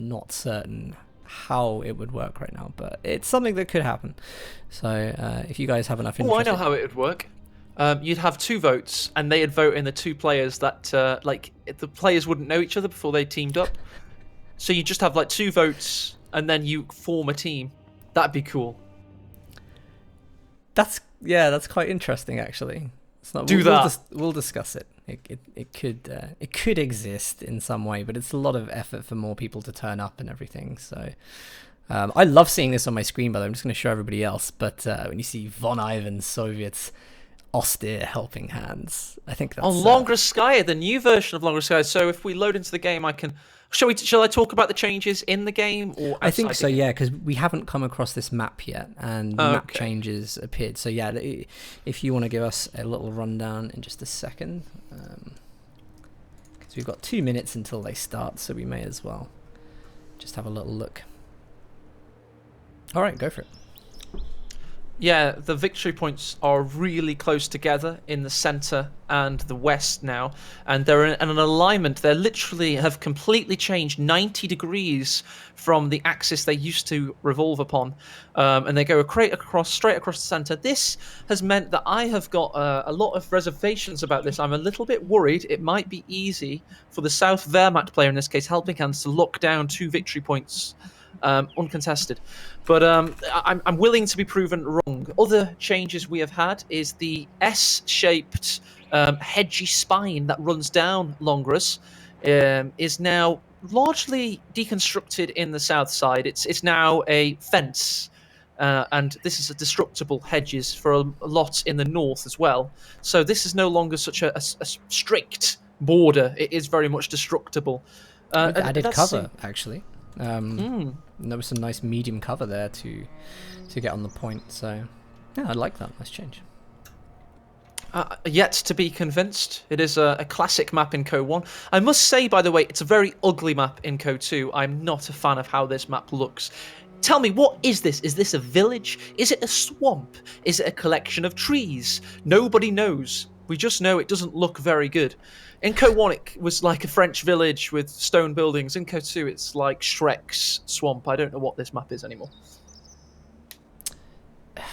not certain how it would work right now, but it's something that could happen. So if you guys have enough interest... Oh, I know how it would work. You'd have 2 votes, and they'd vote in the 2 players that, the players wouldn't know each other before they teamed up. So you just have, 2 votes, and then you form a team. That'd be cool. That's quite interesting, actually. It's not, we'll discuss it. It could exist in some way, but it's a lot of effort for more people to turn up and everything. So I love seeing this on my screen, by the way. I'm just going to show everybody else. But when you see Von Ivan, Soviets, austere helping hands, I think that's... Oh, Longroskaya, the new version of Longroskaya. So if we load into the game, I can... Shall I talk about the changes in the game? Or I think so, yeah, because we haven't come across this map yet, and map changes appeared. So yeah, if you want to give us a little rundown in just a second, because we've got 2 minutes until they start, so we may as well just have a little look. All right, go for it. Yeah, the victory points are really close together in the center and the west now, and they're in an alignment. They literally have completely changed 90 degrees from the axis they used to revolve upon, and they go straight across the center. This has meant that I have got a lot of reservations about this. I'm a little bit worried it might be easy for the South Wehrmacht player, in this case Helping Hands, to lock down 2 victory points uncontested. But I'm willing to be proven wrong. Other changes we have had is the S-shaped hedgy spine that runs down Longras is now largely deconstructed in the south side. It's now a fence, and this is a destructible hedges for a lot in the north as well. So this is no longer such a strict border. It is very much destructible. Added cover, actually. There was some nice medium cover there to get on the point, so yeah, I like that. Nice change. Yet to be convinced. It is a classic map in KotH 1. I must say, by the way, it's a very ugly map in KotH 2. I'm not a fan of how this map looks. Tell me, what is this? Is this a village? Is it a swamp? Is it a collection of trees? Nobody knows. We just know it doesn't look very good. In KotH 1, it was like a French village with stone buildings. In KotH 2, it's like Shrek's swamp. I don't know what this map is anymore.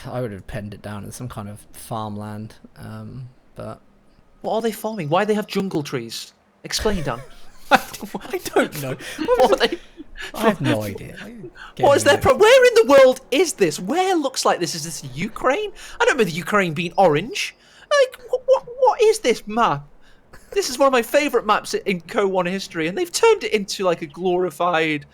I would have penned it down as some kind of farmland, but... What are they farming? Why do they have jungle trees? Explain, Dan. I don't know. What are they... I have no idea. What is their problem? Where in the world is this? Where looks like this? Is this Ukraine? I don't remember the Ukraine being orange. Like, what is this map? This is one of my favourite maps in KotH 1 history, and they've turned it into like a glorified...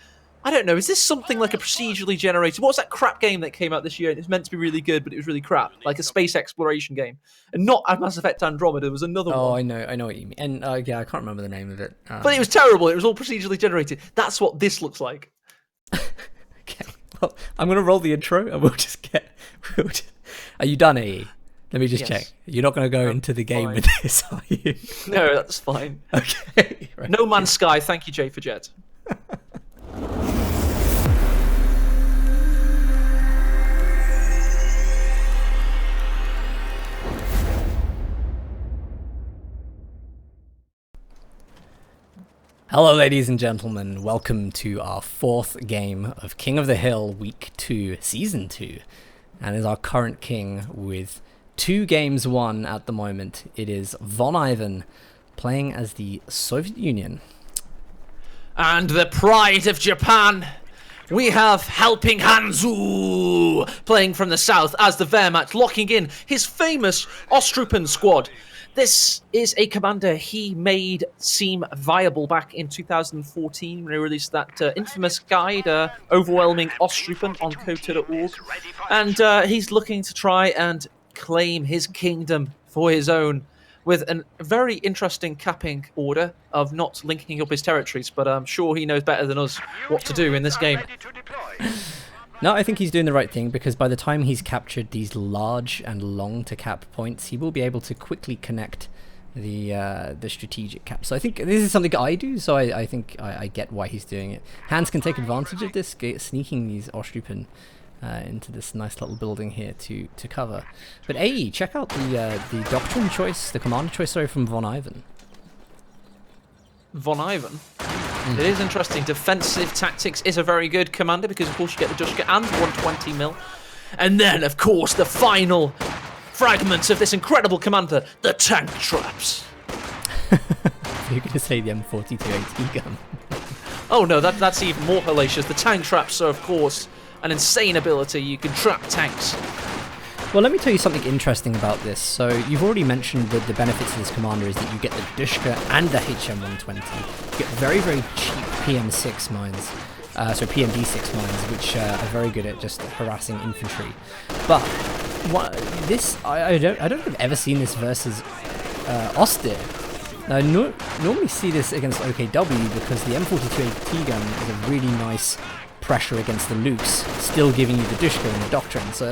I don't know, is this something like a procedurally generated... What was that crap game that came out this year? It was meant to be really good, but it was really crap. Like a space exploration game. And not a Mass Effect Andromeda, there was another one. Oh, I know what you mean. And yeah, I can't remember the name of it. But it was terrible, it was all procedurally generated. That's what this looks like. Okay, well, I'm going to roll the intro, and we'll just get... Are you done, AE? Let me just check. You're not going to go into the game with this, are you? No, that's fine. Okay. Right. No Man's Sky. Thank you, J for Jet. Hello, ladies and gentlemen. Welcome to our 4th game of King of the Hill Week 2, Season 2. And is our current king with 2 games won at the moment. It is Von Ivan playing as the Soviet Union. And the pride of Japan, we have Helping Hansu playing from the south as the Wehrmacht, locking in his famous Ostrupen squad. This is a commander he made seem viable back in 2014 when he released that infamous guide, Overwhelming Ostrupen, on KotH.org. And he's looking to try and claim his kingdom for his own with a very interesting capping order of not linking up his territories, but I'm sure he knows better than us what to do in this game. No, I think he's doing the right thing, because by the time he's captured these large and long to cap points, he will be able to quickly connect the strategic cap. So I think this is something I do, so I think I get why he's doing it. Hans can take advantage of this, sneaking these Ostrupen into this nice little building here to cover. But AE, check out the doctrine choice, the commander choice, sorry, from Von Ivan. Von Ivan. It is interesting. Defensive tactics is a very good commander because, of course, you get the Dushka and 120 mil. And then, of course, the final fragments of this incredible commander, the tank traps. You're going to say the M42 AT gun. Oh no, that's even more hellacious. The tank traps are, of course, an insane ability. You can trap tanks. Well, let me tell you something interesting about this. So, you've already mentioned that the benefits of this commander is that you get the Dushka and the HM120. You get very, very cheap PM6 mines. So PMD6 mines, which are very good at just harassing infantry. But I don't think I've ever seen this versus Austin. Now, I normally see this against OKW because the M42 AT gun is a really nice pressure against the Lukes, still giving you the Dushka and the Doctrine. So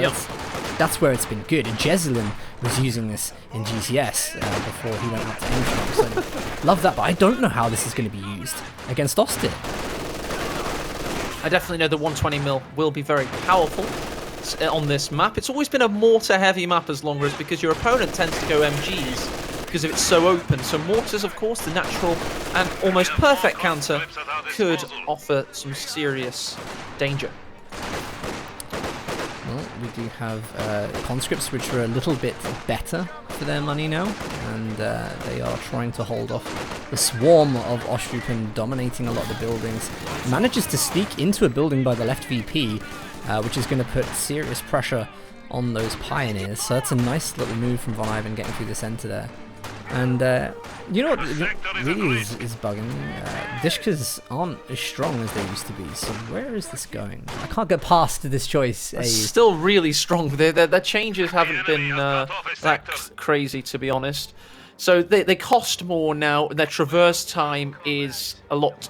that's where it's been good. And Jezelin was using this in GCS before he went out to Ensham. So love that, but I don't know how this is going to be used against Austin. I definitely know the 120 mil will be very powerful on this map. It's always been a mortar-heavy map as long as because your opponent tends to go MGs because it's so open. So mortars, of course, the natural and almost perfect counter could offer some serious danger. Well, we do have conscripts which are a little bit better for their money now, and they are trying to hold off the swarm of Ostrupen dominating a lot of the buildings. Manages to sneak into a building by the left VP, which is going to put serious pressure on those pioneers. So that's a nice little move from Von Ivan getting through the center there. And you know what really is bugging? Dushkas aren't as strong as they used to be, so where is this going? I can't get past this choice. It's still really strong. Their changes haven't been that crazy, to be honest. So they cost more now. Their traverse time is a lot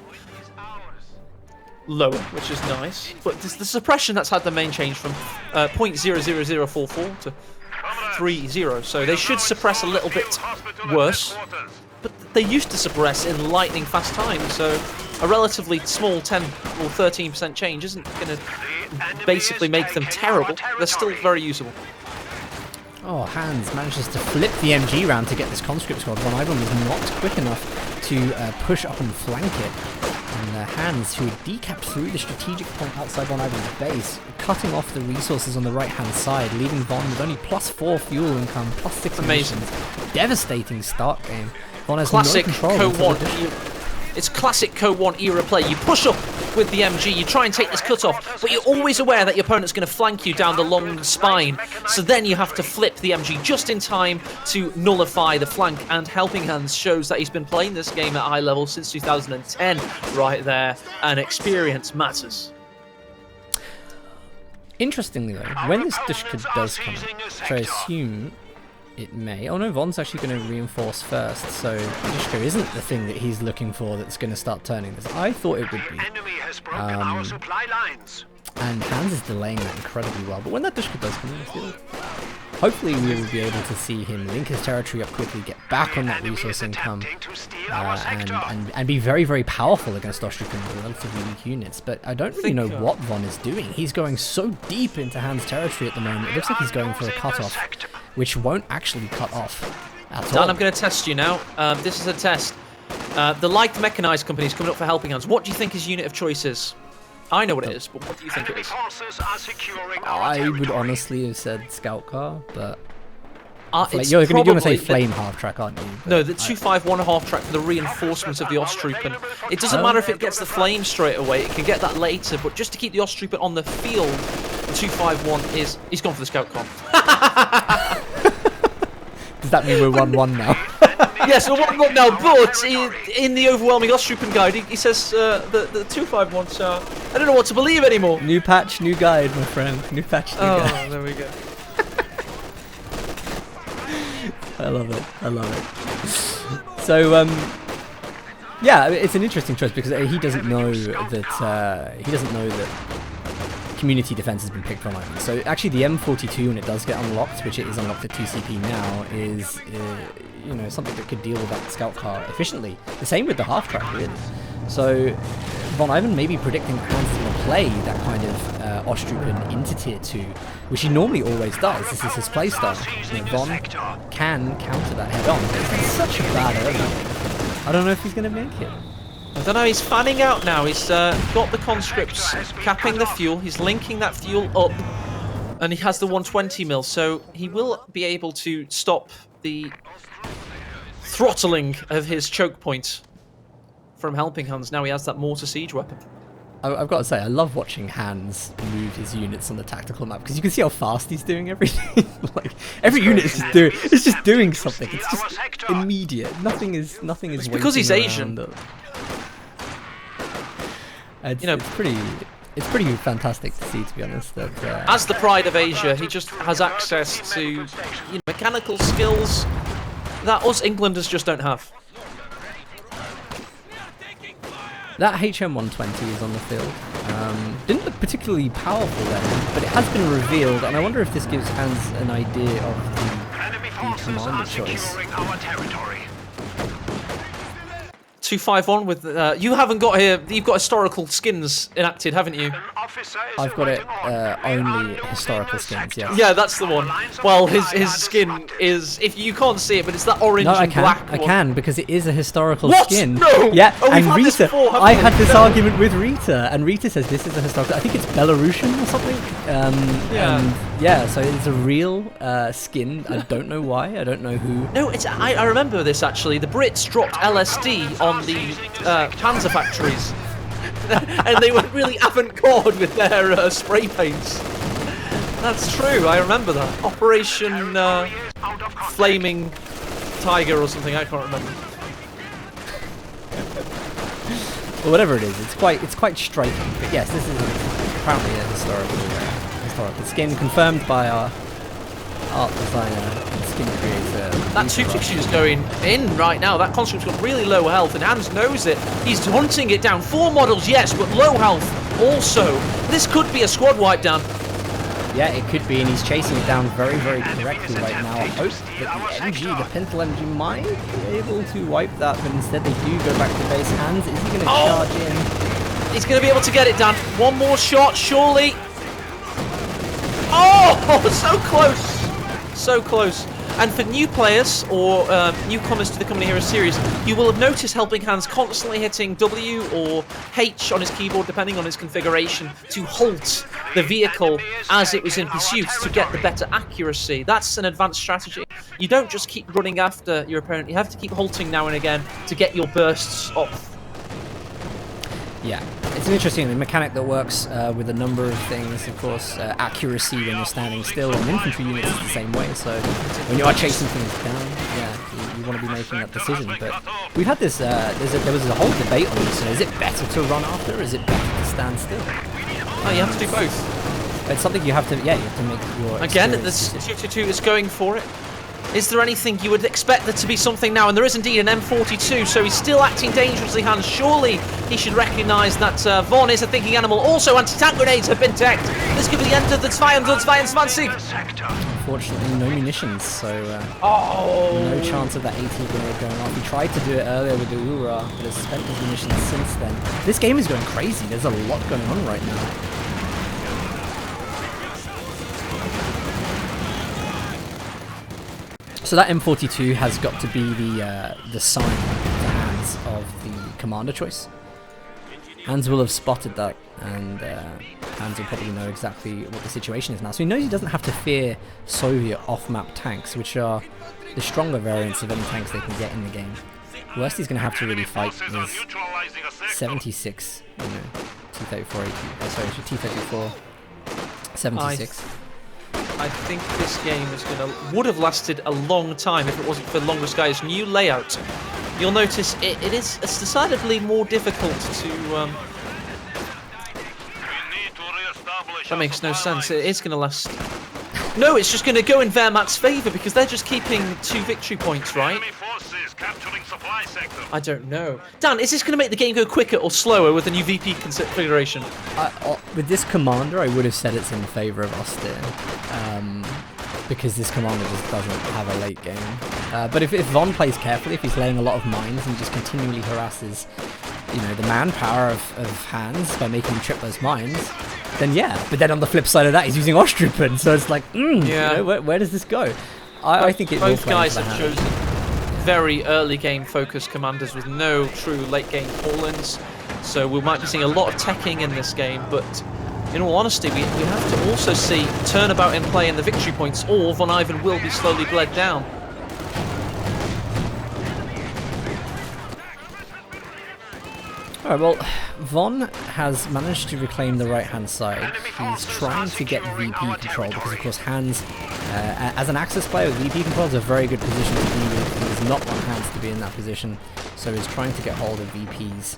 lower, which is nice. But the suppression that's had the main change from 0.00044 to 3-0, so they should suppress a little bit worse, but they used to suppress in lightning fast time, so a relatively small 10 or 13% change isn't going to basically make them terrible. They're still very usable. Oh, Hans manages to flip the MG round to get this conscript squad. Von Ivan was not quick enough to push up and flank it. And Hans, who had decapped through the strategic point outside Von Ivan's base, cutting off the resources on the right-hand side, leaving Von with only +4 fuel income, +6 emissions. Devastating start game. Von has classic no control. It's classic KotH era play. You push up with the MG, you try and take this cutoff, but you're always aware that your opponent's going to flank you down the long spine. So then you have to flip the MG just in time to nullify the flank. And Helping Hands shows that he's been playing this game at high level since 2010 right there, and experience matters. Interestingly though, when this Dushka does come out, which I assume it may. Oh no, Von's actually going to reinforce first, so Dushka isn't the thing that he's looking for that's going to start turning this. I thought it would be. And Hans is delaying that incredibly well, but when that Dushka does come in the field, hopefully we will be able to see him link his territory up quickly, get back on that resource income, and be very, very powerful against Ostrupen with relatively weak units. But I don't really know what Von is doing. He's going so deep into Hans' territory at the moment, it looks like he's going for a cutoff, which won't actually cut off at all. Dan, I'm going to test you now. This is a test. The light mechanized company is coming up for Helping Hands. What do you think his unit of choice is? I know what it is, but what do you think it is? I would honestly have said Scout Car, but you're going to say Flame half track, aren't you? But no, the 251 half track for the reinforcements of the Ostrupen. It doesn't matter if it gets the Flame straight away; it can get that later. But just to keep the Ostrupen on the field, the 251 he's gone for the Scout Car. Does that mean we're 1-1 now? Yes, we're 1-1 now, but in the overwhelming Ostrupen guide, he says the 251, so I don't know what to believe anymore. New patch, new guide, my friend. New patch, new guide. Oh, there we go. I love it. I love it. So, yeah, it's an interesting choice because he doesn't know that community defense has been picked from Ivan. So actually the M42, when it does get unlocked, which it is unlocked at 2CP now, is you know, something that could deal with that scout car efficiently. The same with the half track, really. So Von Ivan may be predicting that Hans is going to play that kind of Ostrupen into tier 2, which he normally always does. This is his playstyle. You know, Von can counter that head on. It's such a bad early. I don't know if he's going to make it. I don't know, he's fanning out now. He's got the conscripts capping the fuel. He's linking that fuel up. And he has the 120 mil, so he will be able to stop the throttling of his choke point from Helping Hands. Now he has that mortar siege weapon. I've got to say, I love watching Hans move his units on the tactical map because you can see how fast he's doing everything. Like every unit is just doing something. It's just immediate. Nothing is. It's because he's Asian. It's pretty fantastic to see, to be honest. That as the pride of Asia, he just has access to mechanical skills that us Englanders just don't have. That HM120 is on the field. Didn't look particularly powerful then, but it has been revealed, and I wonder if this gives Hans an idea of the commander choice. 251 with you haven't got here. You've got historical skins enacted, haven't you? I've got it only historical skins. Yeah. Yeah, that's the one. Well, his skin is, if you can't see it, but it's that orange and black one. I can because it is a historical what? skin. No. Yeah. Oh, and Rita, I had this argument with Rita, and Rita says this is a historical. I think it's Belarusian or something. Yeah. And yeah. So it's a real skin. I don't know why. I don't know who. No, it's. I remember this actually. The Brits dropped LSD on the Panzer factories. And they went really avant-garde with their spray paints. That's true, I remember that. Operation Flaming Tiger or something, I can't remember. Well, whatever it is, it's quite striking. But yes, this is apparently a historical skin confirmed by our art designer and skin creator. That 260 is going in right now. That construct's got really low health, and Hans knows it. He's hunting it down. 4 models, yes, but low health also. This could be a squad wipe down. Yeah, it could be, and he's chasing it down very, very correctly right now. I hope that the MG, the Pintle MG, might be able to wipe that, but instead they do go back to base. Hans, is he going to charge in? He's going to be able to get it done. One more shot, surely. Oh, so close. So close. And for new players or newcomers to the Company Hero series, you will have noticed Helping Hands constantly hitting W or H on his keyboard, depending on his configuration, to halt the vehicle as it was in pursuit to get the better accuracy. That's an advanced strategy. You don't just keep running after your opponent, you have to keep halting now and again to get your bursts off. Yeah, it's an interesting mechanic that works with a number of things. Of course, accuracy when you're standing still, and infantry units is the same way. So when you are chasing things down, yeah, you want to be making that decision. But we've had this. There was a whole debate on this. Is it better to run after, or is it better to stand still? Oh, you have to do both. It's something you have to. Yeah, you have to make your. Again, this 222 is going for it. Is there anything you would expect there to be something now? And there is indeed an M42, so he's still acting dangerously, Hans. Surely he should recognise that Von is a thinking animal. Also, anti-tank grenades have been teched. This could be the end of the 222. Unfortunately, no munitions, so no chance of that AT grenade going off. He tried to do it earlier with the Ura, but has spent his munitions since then. This game is going crazy. There's a lot going on right now. So that M42 has got to be the sign in the hands of the commander choice. Hans will have spotted that, and Hans will probably know exactly what the situation is now. So he knows he doesn't have to fear Soviet off-map tanks, which are the stronger variants of any tanks they can get in the game. The worst he's going to have to really fight is 76, T-34 T-34 76. I think this game would have lasted a long time if it wasn't for Longest Guy's new layout. You'll notice it's decidedly more difficult to. That makes no sense. It is going to last. No, it's just going to go in Wehrmacht's favour because they're just keeping 2 victory points, right? I don't know. Dan, is this going to make the game go quicker or slower with the new VP configuration? With this commander, I would have said it's in favour of Austin. Because this commander just doesn't have a late game. But if Von plays carefully, if he's laying a lot of mines and just continually harasses, the manpower of Hans by making him trip those mines, then yeah. But then on the flip side of that, he's using Ostrupen, so it's like, where does this go? I think it both guys have chosen. very early game focused commanders with no true late game call-ins. So we might be seeing a lot of teching in this game, but in all honesty, we have to also see turnabout in play in the victory points, or Von Ivan will be slowly bled down. Alright, well, Von has managed to reclaim the right-hand side. He's trying to get VP control because, of course, Hans, as an Axis player, VP control is a very good position to be with. He does not want Hans to be in that position, so he's trying to get hold of VPs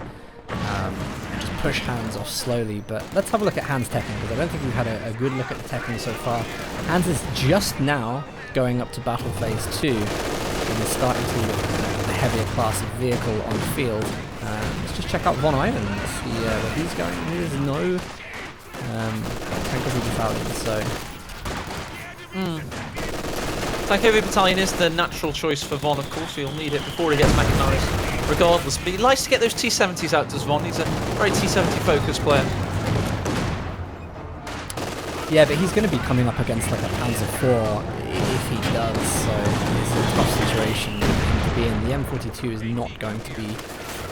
and just push Hans off slowly. But let's have a look at Hans' teching, because I don't think we've had a good look at the teching so far. Hans is just now going up to battle phase 2 and is starting to look at the heavier class of vehicle on the field. Let's just check out Von Ivan and see where he's going. There's no tank heavy battalion, so... Tank heavy battalion is the natural choice for Von, of course. He'll need it before he gets mechanised, regardless. But he likes to get those T-70s out, does Von. He's a very T-70 focused player. Yeah, but he's going to be coming up against like a Panzer IV if he does, so it's a tough situation to be in. The M42 is not going to be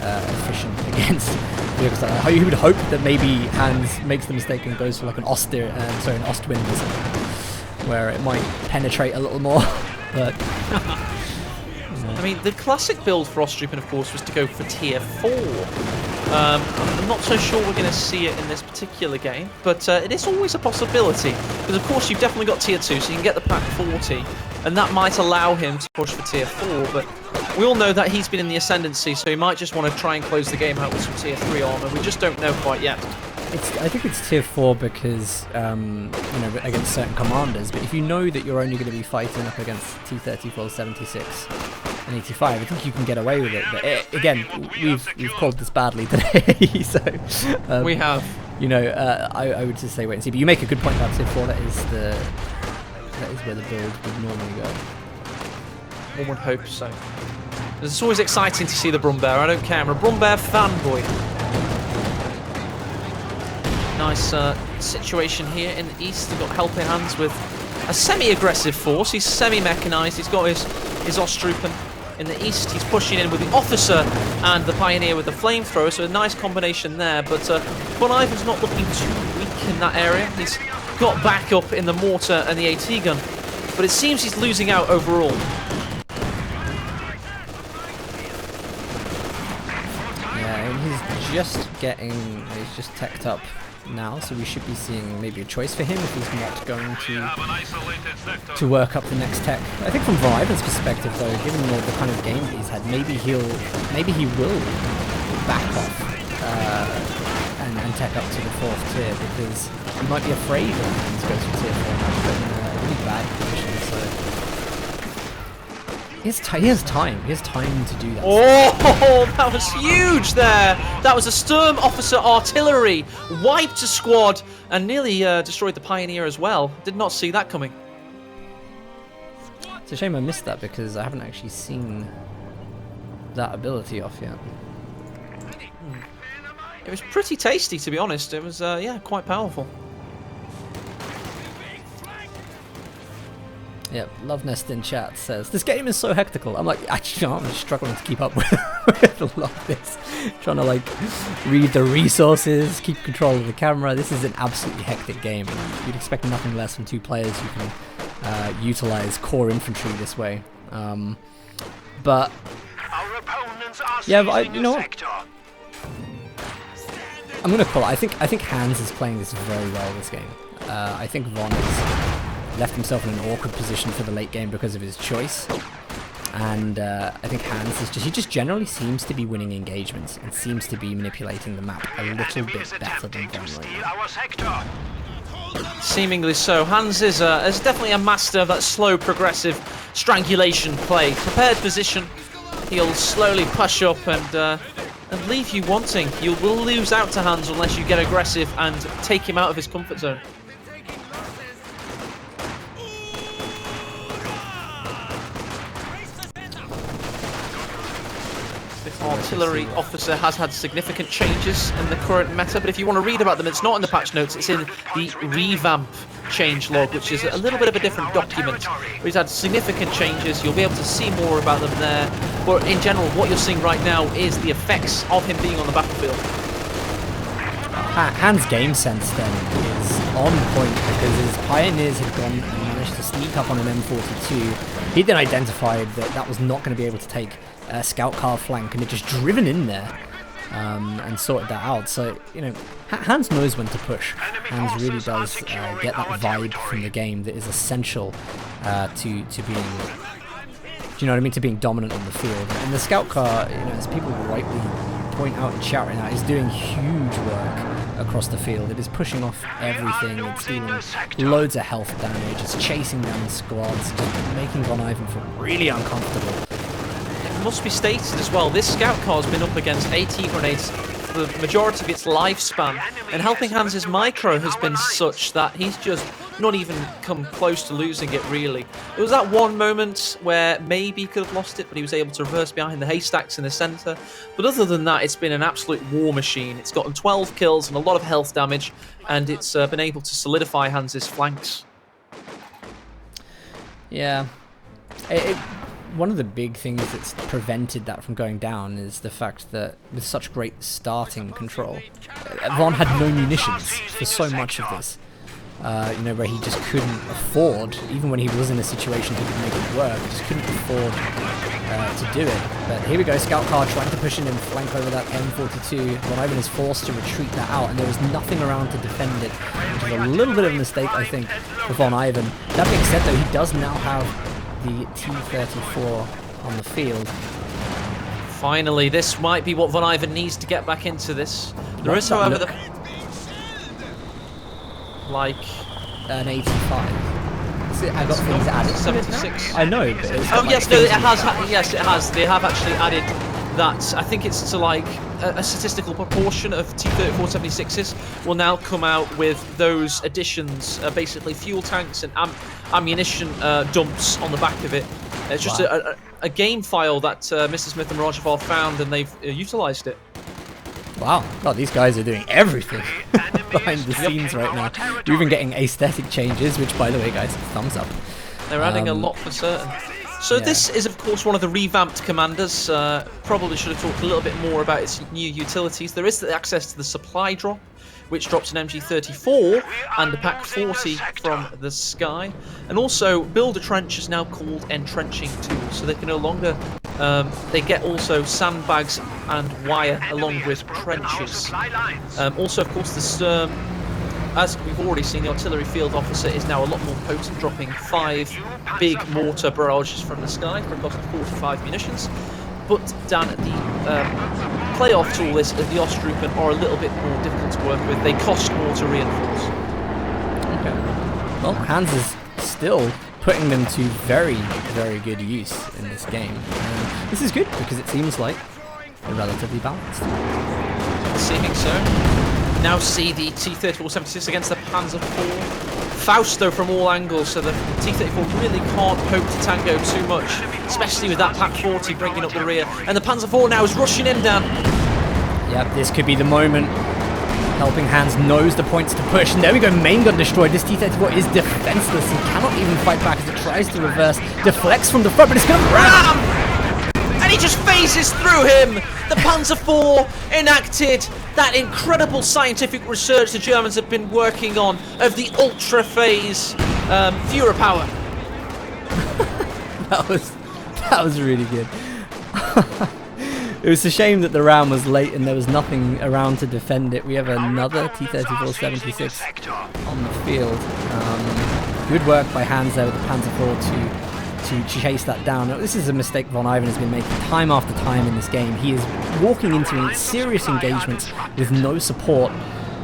efficient against vehicles like that. You would hope that maybe Hans makes the mistake and goes for like an an Ostwind or something, where it might penetrate a little more, but... I mean, the classic build for Ostroupen, of course, was to go for tier 4. I'm not so sure we're going to see it in this particular game, but it is always a possibility. Because, of course, you've definitely got tier 2, so you can get the pack 40, and that might allow him to push for tier 4, but we all know that he's been in the ascendancy, so he might just want to try and close the game out with some tier 3 armor. We just don't know quite yet. I think it's tier 4 because, you know, against certain commanders, but if you know that you're only going to be fighting up against T-34, 76, and 85, I think you can get away with it. But again, we've called this badly today, so... we have. You know, I would just say wait and see, but you make a good point about tier 4, that is where the build would normally go. One would hope so. It's always exciting to see the Brumbear, I don't care, I'm a Brumbear fanboy. Nice situation here in the east. He's got helping hands with a semi-aggressive force. He's semi-mechanized. He's got his Ostroupen in the east. He's pushing in with the officer and the pioneer with the flamethrower. So a nice combination there. But Von Ivan's not looking too weak in that area. He's got backup in the mortar and the AT gun. But it seems he's losing out overall. Yeah, and he's just teched up now, so we should be seeing maybe a choice for him if he's not going to work up the next tech. I think from Von Ivan's perspective, though, given the kind of game that he's had, maybe he will back off and tech up to the 4th tier, because he might be afraid when he goes for tier 4 now, but in a really bad position. So he has time. He has time to do that. Oh, that was huge there. That was a Sturm Officer Artillery. Wiped a squad and nearly destroyed the Pioneer as well. Did not see that coming. It's a shame I missed that because I haven't actually seen that ability off yet. It was pretty tasty, to be honest. It was, yeah, quite powerful. Yep, Love Nest in chat says, this game is so hectical. I'm like, actually, I'm struggling to keep up with Love This. Trying to, like, read the resources, keep control of the camera. This is an absolutely hectic game. You'd expect nothing less from 2 players who can utilize core infantry this way. But, yeah, but you know what? I'm going to call it. I think Hans is playing this very well this game. I think Von has left himself in an awkward position for the late game because of his choice, and I think Hans is he just generally seems to be winning engagements and seems to be manipulating the map a little bit better than Von right now. Seemingly so. Hans is definitely a master of that slow progressive strangulation play. Prepared position, he'll slowly push up and leave you wanting. You will lose out to Hans unless you get aggressive and take him out of his comfort zone. artillery officer has had significant changes in the current meta, but if you want to read about them, it's not in the patch notes, it's in the revamp changelog, which is a little bit of a different document. He's had significant changes, you'll be able to see more about them there, but in general, what you're seeing right now is the effects of him being on the battlefield. Hans' game sense then is on point because his pioneers had gone and managed to sneak up on an M42. He then identified that that was not going to be able to take a scout car flank and had just driven in there and sorted that out. So, you know, Hans knows when to push. Hans really does get that vibe from the game that is essential to being, do you know what I mean, to being dominant on the field. And the scout car, you know, as people rightly point out and shout right now, is doing huge work across the field. It is pushing off everything, it's dealing loads of health damage, it's chasing down squads, just making Von Ivan feel really uncomfortable. It must be stated as well, this scout car has been up against AT grenades for the majority of its lifespan, and Helping Hands' micro has been such that he's just not even come close to losing it, really. There was that one moment where maybe he could have lost it, but he was able to reverse behind the haystacks in the centre. But other than that, it's been an absolute war machine. It's gotten 12 kills and a lot of health damage, and it's been able to solidify Hans' flanks. Yeah. One of the big things that's prevented that from going down is the fact that with such great starting control, Von had no munitions for so much of this. You know, where he just couldn't afford, even when he was in a situation he could make it work, just couldn't afford to do it. But here we go, scout car trying to push in and flank over that M42. Von Ivan is forced to retreat that out, and there is nothing around to defend it, which is a little bit of a mistake, I think, for Von Ivan. That being said, though, he does now have the T-34 on the field. Finally, this might be what Von Ivan needs to get back into this. There is, however, the... like an 85. I got things added. 76. I know, but it's oh like yes, no, it has. Yes, it has. They have actually added that. I think it's to like a statistical proportion of T-34-76s will now come out with those additions, basically fuel tanks and ammunition dumps on the back of it. It's just a game file that Mr. Smith and Rajaval found, and they've utilised it. Wow, God, these guys are doing everything behind the scenes right now. We're even getting aesthetic changes, which, by the way, guys, thumbs up. They're adding a lot for certain. So this is, of course, one of the revamped commanders. Probably should have talked a little bit more about its new utilities. There is the access to the supply drop, which drops an MG34 and a Pack 40 from the sky. And also, Build a Trench is now called Entrenching Tools, so they can no longer... they get also sandbags and wire along with trenches. Also, of course, the Sturm, as we've already seen, the artillery field officer is now a lot more potent, dropping 5 big mortar barrages from the sky for a cost of 45 munitions. But Dan, the playoff tool list of the Ostrupen are a little bit more difficult to work with. They cost more to reinforce. Okay. Well, Hans is still putting them to very, very good use in this game. This is good because it seems like they're relatively balanced. Seeming so. Now see the T-34-76 against the Panzer IV. Fausto from all angles, so the T-34 really can't hope to tango too much, especially with that Pack 40 bringing up the rear. And the Panzer IV now is rushing in, Dan. Yep, this could be the moment. Helping Hands knows the points to push, and there we go, main gun destroyed. This T-34 is defenseless and cannot even fight back as it tries to reverse, deflects from the front, but it's going to ram! And he just phases through him! The Panzer IV enacted that incredible scientific research the Germans have been working on of the ultra phase Führer power. that was really good. It was a shame that the ram was late and there was nothing around to defend it. We have another T-34-76 on the field. Good work by Hans there with the Panzer IV to chase that down. Now, this is a mistake Von Ivan has been making time after time in this game. He is walking into serious engagements with no support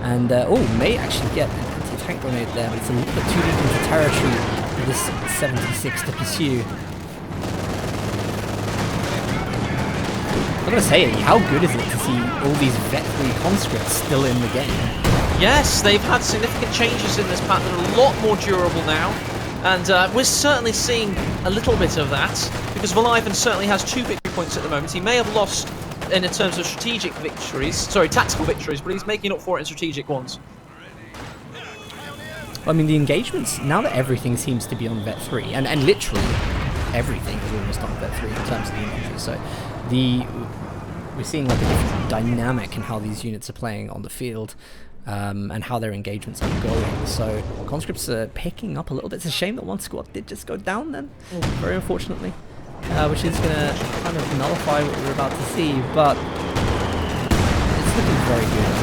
and may actually get an anti-tank grenade there, but it's a little bit too deep into territory for this 76 to pursue. I'm going to say, how good is it to see all these vet-free conscripts still in the game? Yes, they've had significant changes in this pack that are a lot more durable now. And we're certainly seeing a little bit of that, because Von Ivan certainly has 2 victory points at the moment. He may have lost in terms of strategic victories. Sorry, tactical victories, but he's making up for it in strategic ones. I mean, the engagements, now that everything seems to be on Vet 3, and literally everything is almost on Vet 3 in terms of the infantry, so we're seeing like a different dynamic in how these units are playing on the field, and how their engagements are going. So conscripts are picking up a little bit. It's a shame that one squad did just go down then, very unfortunately, which is going to kind of nullify what we're about to see, but it's looking very good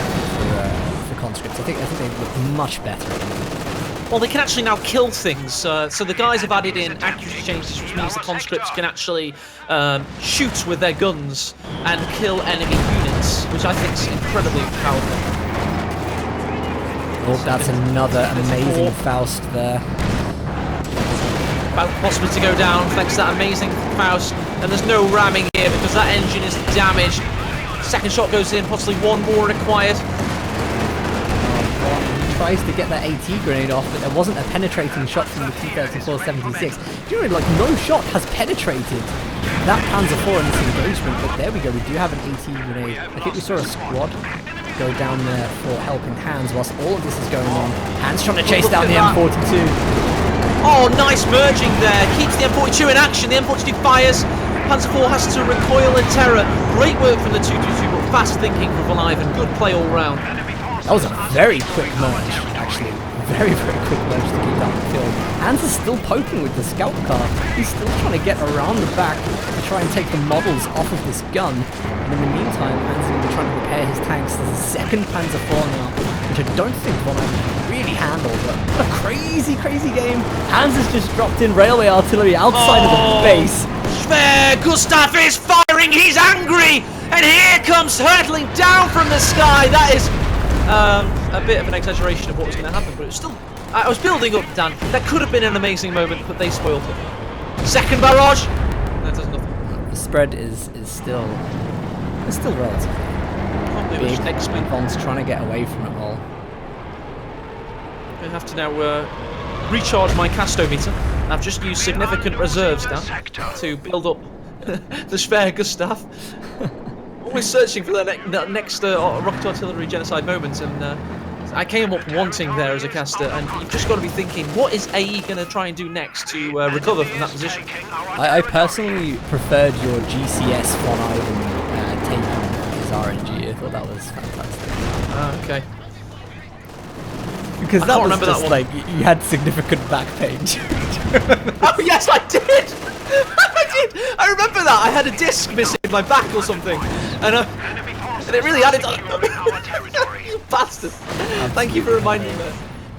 for conscripts. I think they look much better at the moment. Well, they can actually now kill things. So the guys have added in accuracy changes, which means the conscripts can actually shoot with their guns and kill enemy units, which I think is incredibly powerful. Oh, that's another amazing Faust there. About possible to go down thanks to that amazing Faust, and there's no ramming here because that engine is damaged. Second shot goes in, possibly one more required. Tries to get that AT grenade off, but there wasn't a penetrating shot from the T-34-76. You know, like, no shot has penetrated that Panzer IV in this engagement, but there we go, we do have an AT grenade. I think we saw a squad go down there for helping Hans whilst all of this is going on. Hans trying to chase down the M42. Oh, nice merging there. Keeps the M42 in action. The M42 fires. Panzer IV has to recoil in terror. Great work from the 222, but fast thinking from Von Ivan. Good play all round. That was a very quick merge, actually. Very, very quick merge to keep down the field. Hans is still poking with the scout car. He's still trying to get around the back to try and take the models off of this gun. And in the meantime, Hans is going to be trying to repair his tanks. There's a second Panzer IV now, which I don't think Von Ivan really handled. But what a crazy, crazy game. Hans has just dropped in railway artillery outside of the base. Schwer Gustav is firing. He's angry. And here comes hurtling down from the sky. That is a bit of an exaggeration of what was going to happen, but it was still... I was building up, Dan. That could have been an amazing moment, but they spoiled it. Second barrage. That does nothing. The spread is still... It's still relatively big. Von's trying to get away from it all. I have to now recharge my castometer. I've just used significant reserves now to build up the Schwer Gustav. Always searching for the next rocket artillery genocide moment, and I came up wanting there as a caster, and you've just got to be thinking, what is AE going to try and do next to recover from that position? I personally preferred your GCS Von Ivan take on his RNG. I thought that was fantastic. Okay. Because that was just like, you had significant back pain. Oh yes, I did! I did! I remember that! I had a disc missing in my back or something, and it really added on. You bastard! Thank you for reminding me.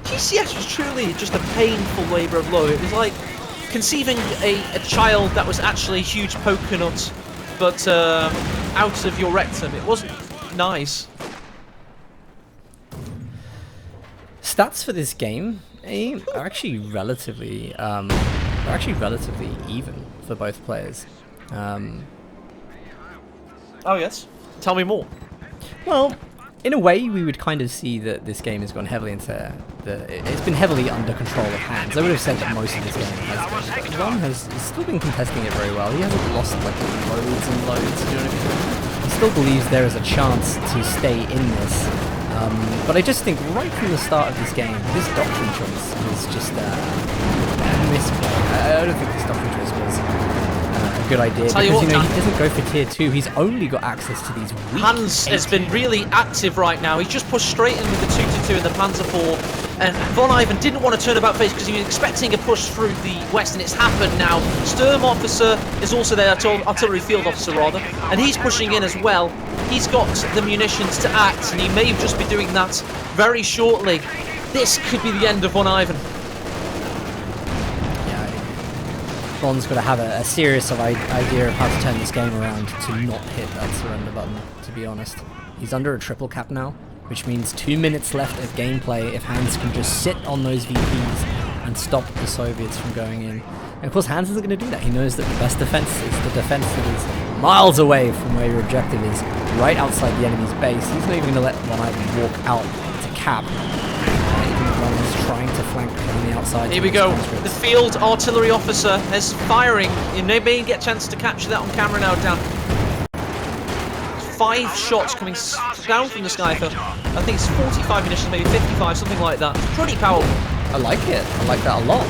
GCS was truly just a painful labour of love. It was like conceiving a child that was actually a huge poker nut, but out of your rectum. It wasn't nice. Stats for this game are actually relatively even for both players. Oh yes, tell me more. Well, in a way, we would kind of see that this game has gone heavily into it's been heavily under control of Hans. I would have said that most of this game has been, but Ron has still been contesting it very well. He hasn't lost like loads and loads. You know what I mean? He still believes there is a chance to stay in this. But I just think right from the start of this game, this doctrine choice was just a misplay. I don't think this doctrine choice was a good idea, because you know, he doesn't go for tier 2. He's only got access to these weak Hans has been really active right now. He's just pushed straight in with the 222 and the Panzer IV, and Von Ivan didn't want to turn about face because he was expecting a push through the west, and it's happened now. Sturm officer is also there, artillery field officer rather, and he's pushing in as well. He's got the munitions to act, and he may just be doing that very shortly. This could be the end of Von Ivan. Yeah, Von's got to have a serious idea of how to turn this game around to not hit that surrender button, to be honest. He's under a triple cap now, which means 2 minutes left of gameplay if Hans can just sit on those VPs and stop the Soviets from going in. And of course, Hans isn't going to do that. He knows that the best defense is the defense that is miles away from where your objective is, right outside the enemy's base. He's not even going to let Von Ivan walk out to cap. Even when he's trying to flank on the outside. Here we go. The field artillery officer is firing. You may get a chance to capture that on camera now, Dan. 5 shots coming down from the sky for, I think it's 45 munitions, maybe 55, something like that. It's pretty powerful. I like it. I like that a lot.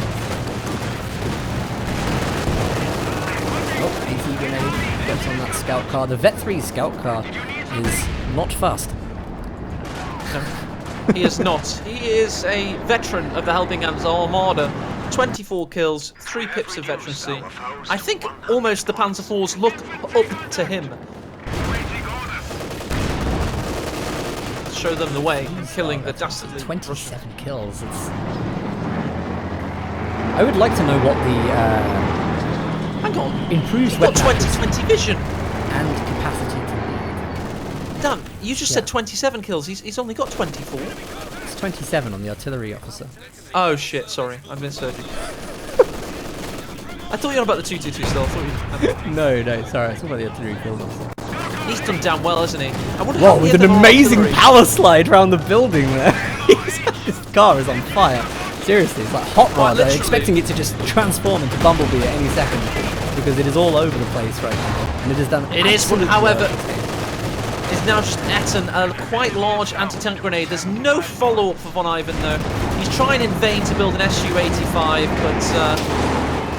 Oh, AT grenade gets on that scout car. The Vet 3 scout car is not fast. No, he is not. He is a veteran of the Helping Hands Armada. 24 kills, 3 pips of veterancy. I think almost the Panzer IVs look up to him. Show them the way, killing the dastardly 27 kills. It's... I would like to know what the hang on, improved got 20/20 vision and capacity to lead. Dan, you just said 27 kills. He's only got 24. It's 27 on the artillery officer. Oh shit! Sorry, I misheard you. I thought you were about the 222 still. I thought you. No, sorry. I was talking about the artillery kills officer. He's done damn well, hasn't he? Whoa, with an amazing power slide around the building there. This car is on fire. Seriously, it's like hot rod. I'm expecting it to just transform into Bumblebee at any second because it is all over the place right now, and it is done. It is, however, is now just eaten a quite large anti-tank grenade. There's no follow-up for Von Ivan though. He's trying in vain to build an Su-85, but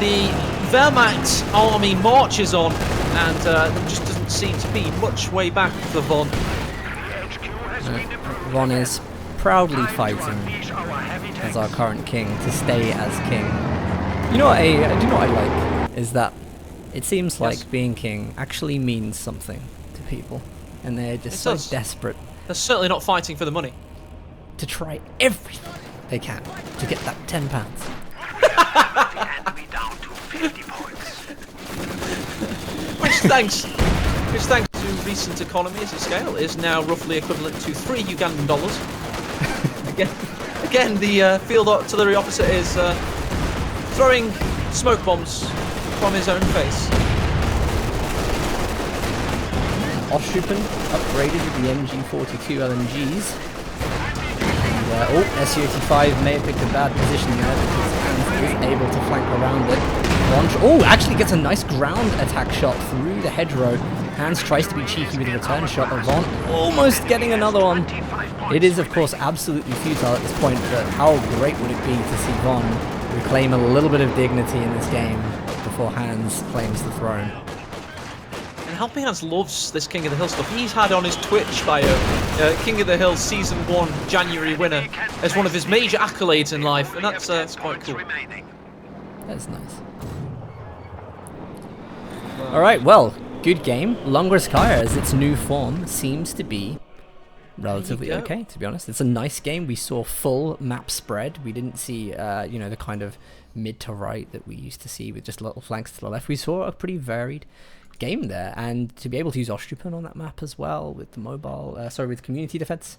the Wehrmacht army marches on, and there just doesn't seem to be much way back for Von. Von is proudly fighting as our current king to stay as king. You know what I like is that it seems like being king actually means something to people, and they're just so desperate. They're certainly not fighting for the money. To try everything they can to get that £10. Which thanks to recent economies of scale is now roughly equivalent to $3 Ugandan. Again, the field artillery officer is throwing smoke bombs from his own face. Ostrupen upgraded with the MG42 LMGs. And, Su-85 may have picked a bad position there because Hans is able to flank around it. Actually gets a nice ground attack shot through the hedgerow. Hans tries to be cheeky with a return shot, but Von almost getting another one. It is, of course, absolutely futile at this point, but how great would it be to see Von reclaim a little bit of dignity in this game before Hans claims the throne. And Helping Hands loves this King of the Hill stuff. He's had on his Twitch bio King of the Hill Season 1 January winner as one of his major accolades in life, and that's quite cool. That's nice. Alright, well, good game. Longoskaya, as its new form, seems to be relatively okay, to be honest. It's a nice game. We saw full map spread. We didn't see, the kind of mid to right that we used to see with just little flanks to the left. We saw a pretty varied game there, and to be able to use Ostrupen on that map as well with the with community defense.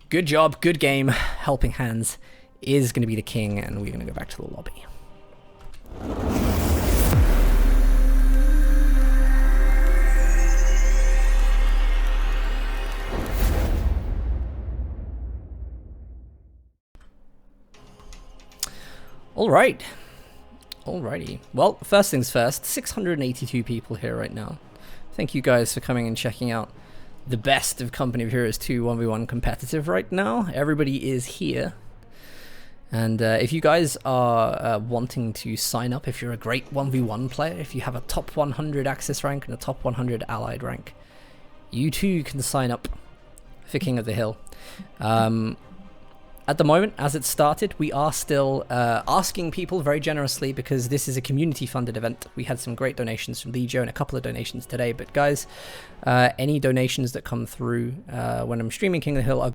Good job, good game. Helping Hands is going to be the king, and we're going to go back to the lobby. Alrighty. Well, first things first, 682 people here right now. Thank you guys for coming and checking out the best of Company of Heroes 2 1v1 competitive right now. Everybody is here. And if you guys are wanting to sign up, if you're a great 1v1 player, if you have a top 100 Axis rank and a top 100 Allied rank, you too can sign up for King of the Hill. At the moment, as it started, we are still asking people very generously, because this is a community-funded event. We had some great donations from Legio and a couple of donations today. But guys, any donations that come through when I'm streaming King of the Hill are